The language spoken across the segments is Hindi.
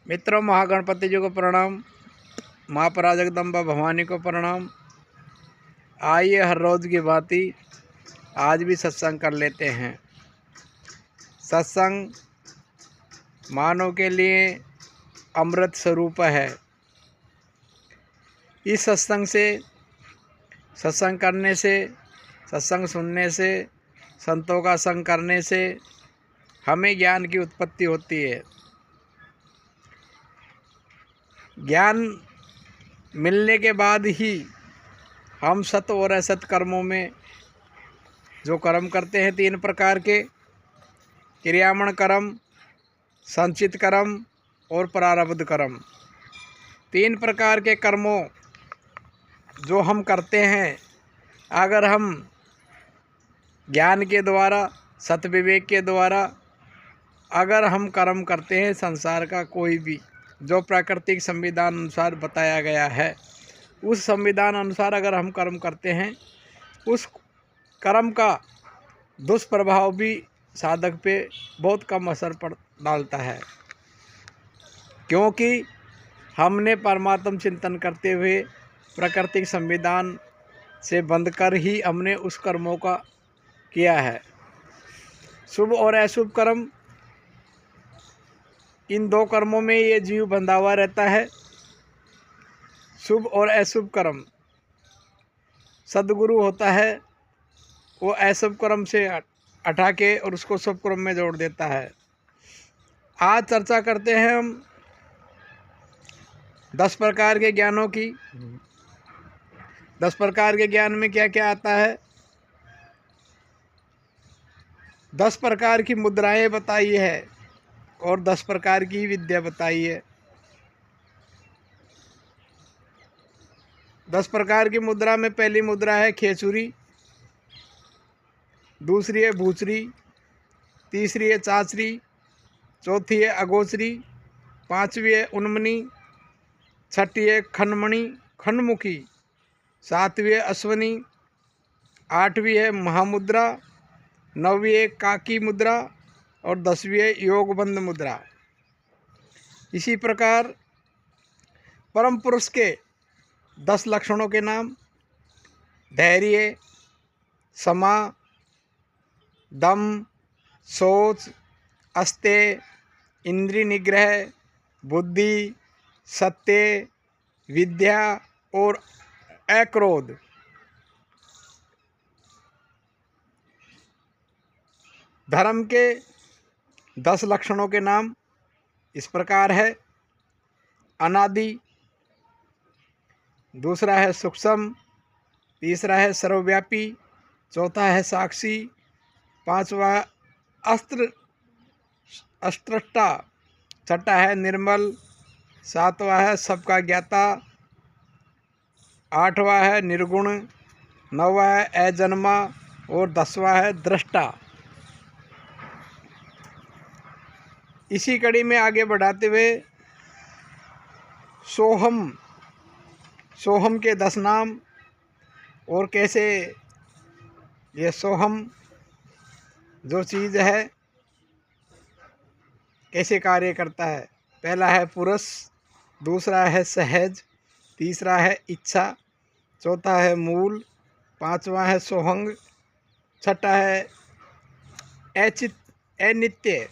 मित्रों, महागणपति जी को प्रणाम, माँ पराजगदम्बा भवानी को प्रणाम। आइए हर रोज़ की भांति आज भी सत्संग कर लेते हैं। सत्संग मानव के लिए अमृत स्वरूप है। इस सत्संग करने से, सत्संग सुनने से, संतों का संग करने से हमें ज्ञान की उत्पत्ति होती है। ज्ञान मिलने के बाद ही हम सत और असत कर्मों में जो कर्म करते हैं, 3 प्रकार के क्रियामण कर्म, संचित कर्म और प्रारब्ध कर्म, 3 प्रकार के कर्मों जो हम करते हैं, अगर हम ज्ञान के द्वारा, सत विवेक के द्वारा अगर हम कर्म करते हैं, संसार का कोई भी जो प्राकृतिक संविधान अनुसार बताया गया है, उस संविधान अनुसार अगर हम कर्म करते हैं, उस कर्म का दुष्प्रभाव भी साधक पे बहुत कम असर डालता है, क्योंकि हमने परमात्म चिंतन करते हुए प्राकृतिक संविधान से बंध कर ही हमने उस कर्मों का किया है। शुभ और अशुभ कर्म, इन 2 कर्मों में ये जीव बंधा हुआ रहता है। शुभ और अशुभ कर्म, सद्गुरु होता है वो अशुभ कर्म से हटा के और उसको शुभ कर्म में जोड़ देता है। आज चर्चा करते हैं हम 10 प्रकार के ज्ञानों की। 10 प्रकार के ज्ञान में क्या क्या आता है, 10 प्रकार की मुद्राएं बताई है और 10 प्रकार की विद्या बताई है। 10 प्रकार की मुद्रा में पहली मुद्रा है खेचुरी, दूसरी है भूचरी, तीसरी है चाचरी, चौथी है अगोचरी, 5वीं है उन्मनी, 6ठी है खनमणि खनमुखी, 7वीं है अश्वनी, 8वीं है महामुद्रा, 9वीं है काकी मुद्रा और 10वीं है योगबंद मुद्रा। इसी प्रकार परम पुरुष के 10 लक्षणों के नाम: धैर्य, समा, दम, सोच, अस्तेय, इंद्रिय निग्रह, बुद्धि, सत्य, विद्या और अक्रोध। धर्म के 10 लक्षणों के नाम इस प्रकार है: अनादि, दूसरा है सूक्ष्म, तीसरा है सर्वव्यापी, चौथा है साक्षी, 5वां अस्त्रष्टा, 6ठा है निर्मल, 7वां है सबका ज्ञाता, 8वां है निर्गुण, 9वां है अजन्मा और 10वां है दृष्टा। इसी कड़ी में आगे बढ़ाते हुए सोहम के 10 नाम और कैसे ये सोहम जो चीज़ है कैसे कार्य करता है। पहला है पुरुष, दूसरा है सहज, तीसरा है इच्छा, चौथा है मूल, 5वां है सोहंग, 6ठा है अनित्य,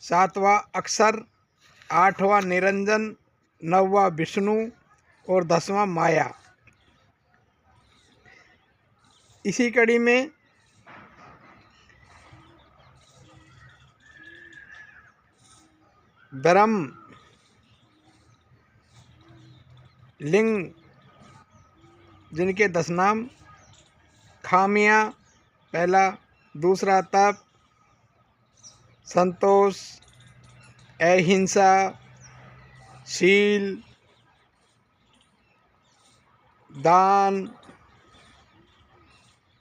7वां अक्षर, 8वां निरंजन, 9वां विष्णु और 10वां माया। इसी कड़ी में धर्म लिंग जिनके 10 नाम: खामियां, पहला, दूसरा तप, संतोष, अहिंसा, शील, दान,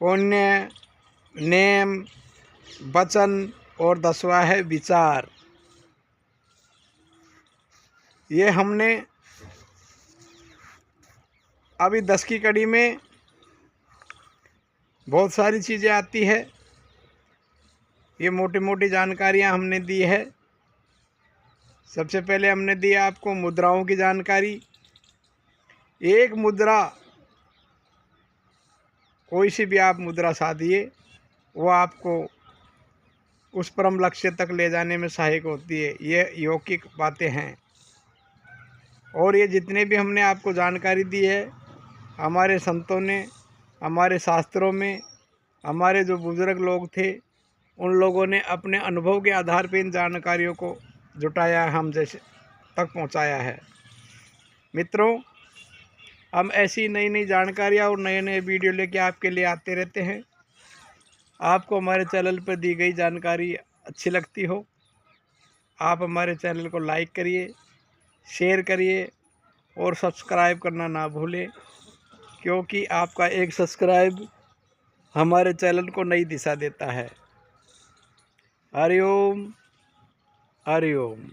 पुण्य, नेम, वचन और 10वां है विचार। ये हमने अभी 10 की कड़ी में बहुत सारी चीज़ें आती है, ये मोटी मोटी जानकारियाँ हमने दी है। सबसे पहले हमने दिया आपको मुद्राओं की जानकारी। एक मुद्रा, कोई सी भी आप मुद्रा साधिए, वो आपको उस परम लक्ष्य तक ले जाने में सहायक होती है। ये यौगिक बातें हैं। और ये जितने भी हमने आपको जानकारी दी है, हमारे संतों ने, हमारे शास्त्रों में, हमारे जो बुजुर्ग लोग थे, उन लोगों ने अपने अनुभव के आधार पर इन जानकारियों को जुटाया, हम जैसे तक पहुंचाया है। मित्रों, हम ऐसी नई नई जानकारियाँ और नए नए वीडियो लेके आपके लिए आते रहते हैं। आपको हमारे चैनल पर दी गई जानकारी अच्छी लगती हो, आप हमारे चैनल को लाइक करिए, शेयर करिए और सब्सक्राइब करना ना भूलें, क्योंकि आपका एक सब्सक्राइब हमारे चैनल को नई दिशा देता है। हरि ओम, हरि ओम।